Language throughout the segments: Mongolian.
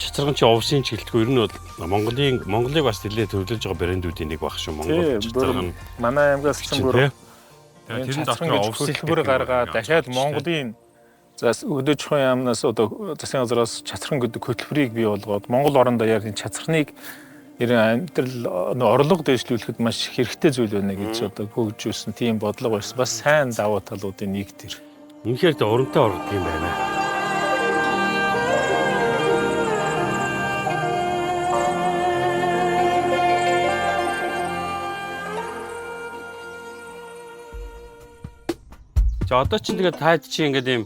чацарган чи овсын ч гэлтгүй ер нь бол Монголыг бас нэлээд төрөлж байгаа брэндүүдийн нэг баг шүү Монгол чацарган. Манай аймгаас ч бүр Тэр дотор хөтөлбөр гаргаад дахиад Монголын өдөө чухал яамнаас одоо засгийн газраас чацархан гэдэг хөтөлбөрийг бий болгоод Монгол орондоо яг энэ чацархныг амьдрал орлого дэвшлүүлэхэд маш хэрэгтэй зүйл байна гэж одоо хөгжүүлсэн тийм бодлого байсан. Бас сайн давуу талуудын нэг тэр. Үнэхээр тэ урамтай ордог юм байна. За одоо ч тэгээд таад чи ингээд юм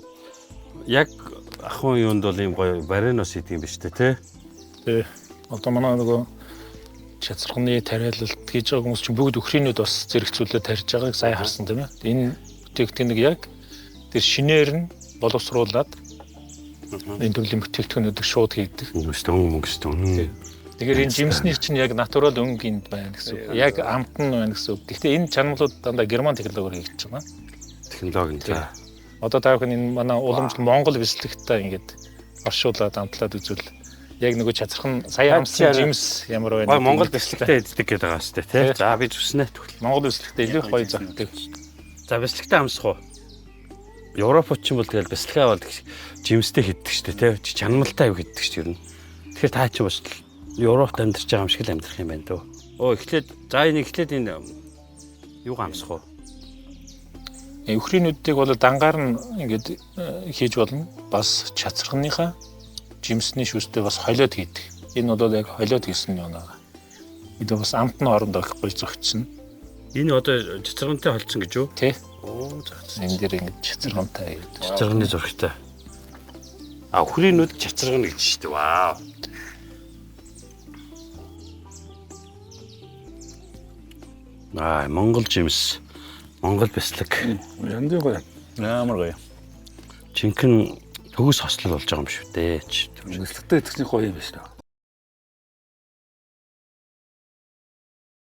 яг ахын юунд бол юм гоё баринос идэм биш үү те? Тий. Одоо манай нөгөө чацархны тариалалт хийж байгаа хүмүүс чинь бүгд өхрийнүүд бас зэрэгцүүлээд тарьж байгааг сайн харсан тийм ээ. Энэ бүтээгдэхүүнийг яг тэр шинээр нь боловсруулад энэ төрлийн бүтээгдэхүүнүүдийг шууд хийдэг. Мөнгөстэй. Тэгэхээр энэ жимсний чинь яг натурал өнгөнд байна гэсэн үг. Яг амт нь байна гэсэн үг. Гэхдээ энэ чанарууд дандаа герман технологиор хийж байгаа. Технологи нь. Одоо та бүхэн энэ манай уламжлал Монгол бэлтгэгтэй ингээд оршуулад амтлаад үзвэл яг нөгөө чацархан сая амссан жимс ямар байна. Монгол бэлтгэгтэй иддэг гэдэг байгаа шүү дээ, тий. За би зүснэ тэгвэл. Монгол бэлтгэгтэй илүү их гоё зохидог. За бэлтгэгтэй амсах уу? Европч ч юм бол тэгэл бэлтгэгтэй бол жимстэй хийдэг шүү дээ, тий. Чанамалтай аяг хийдэг шүү дээ. Тэгэхээр та ч бас Европт амьдарч байгаа юм шиг л амьдрах юм байна дөө. Эхлээд за энийг энэ юуг амсах уу? Өхрийнүүдийг бол дангаар нь ингээд хийж болно. Бас чацархныхаа жимсний шүүстэй бас холиод хийдэг. Энэ бол яг холиод хийсэн юм аа. Эдгээр бас амт нь орондоо ихгүй зөгцсөн. Энэ одоо чацаргантай холцсон гэж юу? Тий. За. Энэ дээр ингээд чацаргантай. Чацарганы зурагтай. Өхрийнүүд чацаргана гэж шүү дээ. Вау. Монгол жимс. Монгол бяцлаг. Янзын гоё. Ямар гоё. Жинхэнэ төгс хослол болж байгаа юм шүү дээ. Бяцлагтай идэхний гоё юм байна шүү дээ.